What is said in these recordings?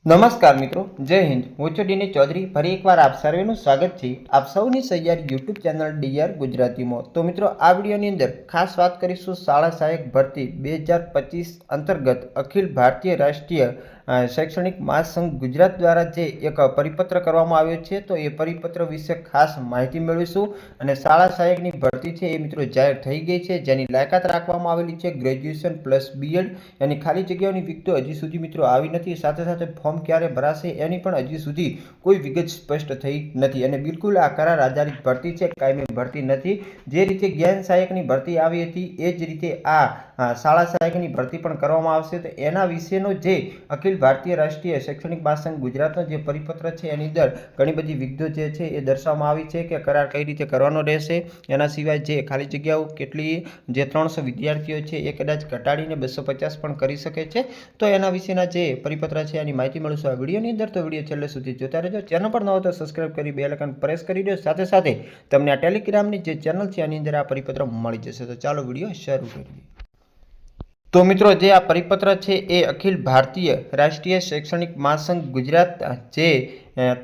નમસ્કાર મિત્રો, જય હિન્દ। હું છું ડીની ચૌધરી। ફરી એકવાર આપ સર્વેનું સ્વાગત છે આપ સૌની સહિયારી યુટ્યુબ ચેનલ ડીઆર ગુજરાતીમાં। તો મિત્રો, આ વિડીયોની અંદર ખાસ વાત કરીશું શાળા સહાયક ભરતી 2025 અંતર્ગત અખિલ ભારતીય રાષ્ટ્રીય શૈક્ષણિક મહાસંઘ ગુજરાત દ્વારા જે એક પરિપત્ર કરવામાં આવ્યો છે, તો એ પરિપત્ર વિશે ખાસ માહિતી મેળવીશું। અને શાળા સહાયકની ભરતી છે એ મિત્રો જાહેર થઈ ગઈ છે, જેની લાયકાત રાખવામાં આવેલી છે ગ્રેજ્યુએશન પ્લસ બીએડ। એની ખાલી જગ્યાઓની વિગતો હજી સુધી મિત્રો આવી નથી, સાથે સાથે ફોર્મ ક્યારે ભરાશે એની પણ હજી સુધી કોઈ વિગત સ્પષ્ટ થઈ નથી। અને બિલકુલ આ કરાર આધારિત ભરતી છે, કાયમી ભરતી નથી। જે રીતે જ્ઞાન સહાયકની ભરતી આવી હતી એ જ રીતે આ શાળા સહાયકની ભરતી પણ કરવામાં આવશે। તો એના વિશેનો જે અખિલ ભારતીય રાષ્ટ્રીય શૈક્ષણિક મહાસંઘ ગુજરાતનો જે પરિપત્ર છે એની અંદર ઘણી બધી વિગતો જે છે એ દર્શાવવામાં આવી છે કે કરાર કઈ રીતે કરવાનો રહેશે। એના સિવાય જે ખાલી જગ્યાઓ કેટલી, જે 300 વિદ્યાર્થીઓ છે એ કદાચ ઘટાડીને 250 પણ કરી શકે છે। તો એના વિશેના જે પરિપત્ર છે એની માહિતી મળશું આ વિડીયોની અંદર। તો વિડીયો છેલ્લે સુધી જોતા રહેજો। ચેનલ પર ન હોય તો સબસ્ક્રાઇબ કરી બેલ આઇકન પ્રેસ કરી દો। સાથે સાથે તમને આ ટેલિગ્રામની જે ચેનલ છે એની અંદર આ પરિપત્ર મળી જશે। તો ચાલો વિડીયો શરૂ કરીએ। તો મિત્રો, જે આ પરિપત્ર છે એ અખિલ ભારતીય રાષ્ટ્રીય શૈક્ષણિક મહાસંઘ ગુજરાત જે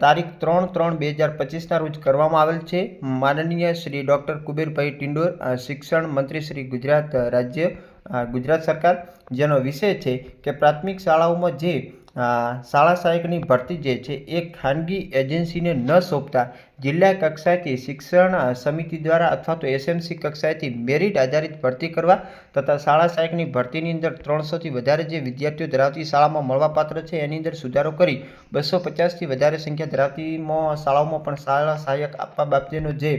તારીખ 3/3/2025 રોજ કરવામાં આવેલ છે। માનનીય શ્રી ડૉક્ટર કુબેરભાઈ ટિંડોર, શિક્ષણ મંત્રી શ્રી ગુજરાત રાજ્ય ગુજરાત સરકાર, જેનો વિષય છે કે પ્રાથમિક શાળાઓમાં જે શાળા સહાયકની ભરતી જે છે એ ખાનગી એજન્સીને ન સોંપતા જિલ્લા કક્ષાએથી શિક્ષણ સમિતિ દ્વારા અથવા તો એસએમસી કક્ષાએથી મેરિટ આધારિત ભરતી કરવા તથા શાળા સહાયકની ભરતીની અંદર 300થી વધારે જે વિદ્યાર્થીઓ ધરાવતી શાળામાં મળવાપાત્ર છે એની અંદર સુધારો કરી 250થી વધારે સંખ્યા ધરાવતી શાળાઓમાં પણ શાળા સહાયક આપવા બાબતેનો જે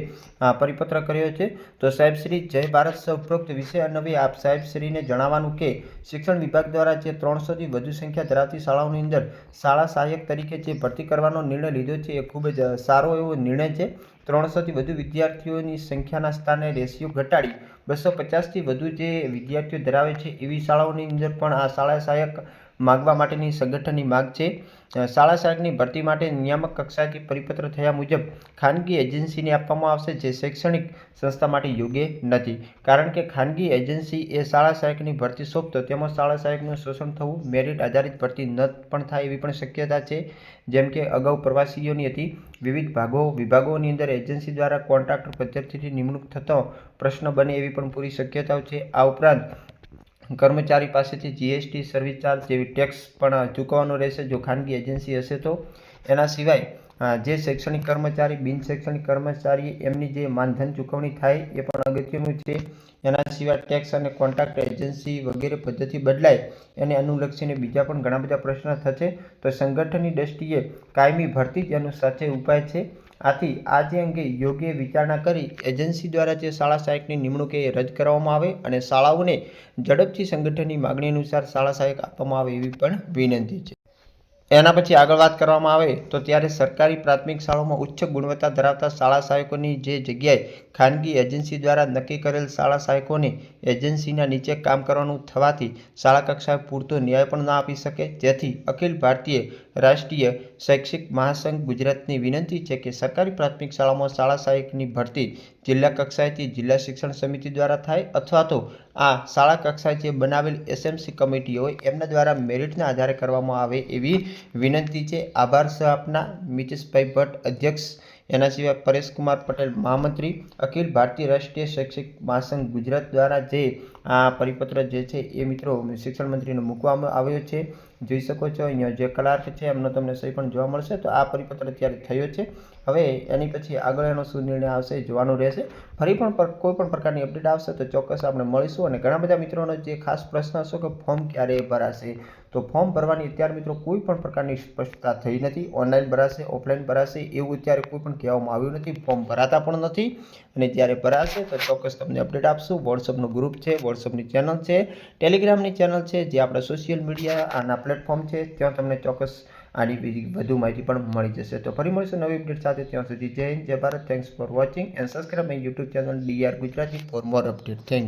પરિપત્ર કર્યો છે। તો સાહેબ શ્રી જય ભારત ઉપરોક્ત વિષય અન્વયે આપ સાહેબ શ્રીને જણાવવાનું કે શિક્ષણ વિભાગ દ્વારા જે 300થી વધુ સંખ્યા ધરાવતી શાળાઓની અંદર શાળા સહાયક તરીકે જે ભરતી કરવાનો નિર્ણય લીધો છે એ ખૂબ જ સારો એવો નિર્ણય છે। 300થી વધુ વિદ્યાર્થીઓની સંખ્યાના સ્થાને રેશિયો ઘટાડી 250થી વધુ જે વિદ્યાર્થીઓ ધરાવે છે એવી શાળાઓની અંદર પણ આ શાળા સહાયક માગવા માટેની સંગઠનની માગ છે। શાળા સહાયકની ભરતી માટે નિયામક કક્ષાએથી પરિપત્ર થયા મુજબ ખાનગી એજન્સીને આપવામાં આવશે, જે શૈક્ષણિક સંસ્થા માટે યોગ્ય નથી। કારણ કે ખાનગી એજન્સી એ શાળા સહાયકની ભરતી સોંપતો તેમાં શાળા સહાયકનું શોષણ થવું, મેરિટ આધારિત ભરતી ન પણ થાય એવી પણ શક્યતા છે। જેમ કે અગાઉ પ્રવાસીઓની હતી। વિવિધ વિભાગોની અંદર એજન્સી દ્વારા કોન્ટ્રાક્ટર પદ્ધતિથી નિમણૂક થતો પ્રશ્ન બને એવી પણ પૂરી શક્યતાઓ છે। આ ઉપરાંત કર્મચારી પાસેથી જીએસટી, સર્વિસ ચાર્જ જેવી ટેક્સ પણ ચૂકવવાનો રહેશે જો ખાનગી એજન્સી હશે તો। એના સિવાય જે શૈક્ષણિક કર્મચારી, બિન શૈક્ષણિક કર્મચારી એમની જે માનધન ચૂકવણી થાય એ પણ અગત્યનું છે। એના સિવાય ટેક્સ અને કોન્ટ્રાક્ટ એજન્સી વગેરે પદ્ધતિ બદલાય એને અનુલક્ષીને બીજા પણ ઘણા બધા પ્રશ્ન થશે। તો સંગઠનની દ્રષ્ટિએ કાયમી ભરતી જ એનો સાચો ઉપાય છે। આથી આજે અંગે યોગ્ય વિચારણા કરી એજન્સી દ્વારા જે શાળા સહાયકની નિમણૂક એ રદ કરવામાં આવે અને શાળાઓને ઝડપથી સંગઠનની માગણી અનુસાર શાળા સહાયક આપવામાં આવે એવી પણ વિનંતી છે। એના પછી આગળ વાત કરવામાં આવે તો ત્યારે સરકારી પ્રાથમિક શાળાઓમાં ઉચ્ચ ગુણવત્તા ધરાવતા શાળા સહાયકોની જે જગ્યાએ ખાનગી એજન્સી દ્વારા નક્કી કરેલ શાળા સહાયકોને એજન્સીના નીચે કામ કરવાનું થવાથી શાળા કક્ષાએ પૂરતો ન્યાય પણ ના આપી શકે। જેથી અખિલ ભારતીય રાષ્ટ્રીય શૈક્ષિક મહાસંઘ ગુજરાતની વિનંતી છે કે સરકારી પ્રાથમિક શાળામાં શાળા સહાયકની ભરતી જિલ્લા કક્ષાએથી જિલ્લા શિક્ષણ સમિતિ દ્વારા થાય અથવા તો આ શાળા કક્ષાએ જે બનાવેલ એસએમસી કમિટી હોય એમના દ્વારા મેરિટના આધારે કરવામાં આવે એવી વિનંતી છે। આભાર સહ આપના મિતેશભાઈ ભટ્ટ, અધ્યક્ષ। એના સિવાય પરેશકુમાર પટેલ, મહામંત્રી, અખિલ ભારતીય રાષ્ટ્રીય શૈક્ષિક મહાસંઘ ગુજરાત દ્વારા જે આ પરિપત્ર જે છે એ મિત્રો શિક્ષણ મંત્રીને મૂકવામાં આવ્યો છે। જોઈ શકો છો અહીંયા જે ક્લાર્ક છે એમનો તમને સહી પણ જોવા મળશે। તો આ પરિપત્ર અત્યારે થયો છે। હવે એની પછી આગળ એનો શું નિર્ણય આવશે એ જોવાનું રહેશે। ફરી પણ કોઈ પણ પ્રકારની અપડેટ આવશે તો ચોક્કસ આપણે મળીશું। અને ઘણા બધા મિત્રોનો જે ખાસ પ્રશ્ન હશે કે ફોર્મ ક્યારે ભરાશે, તો ફોર્મ ભરવાની અત્યારે મિત્રો કોઈ પણ પ્રકારની સ્પષ્ટતા થઈ નથી। ઓનલાઈન ભરાશે, ઓફલાઈન ભરાશે એવું અત્યારે કોઈ પણ કહેવામાં આવ્યું નથી। ફોર્મ ભરાતા પણ નથી અને જ્યારે ભરાશે તો ચોક્કસ તમને અપડેટ આપશું। વોટ્સઅપનો ગ્રુપ છે, વોટ્સઅપની ચેનલ છે, ટેલિગ્રામની ચેનલ છે, જે આપણા સોશિયલ મીડિયા આના પ્લેટફોર્મ છે, ત્યાં તમને ચોક્કસ આની વધુ માહિતી પણ મળી જશે। તો ફરી મળીશું નવી અપડેટ સાથે। ત્યાં સુધી જય હિન્દ, જય Bharat. Thanks for watching and subscribe my YouTube channel DR Gujarati for more update. Thank you.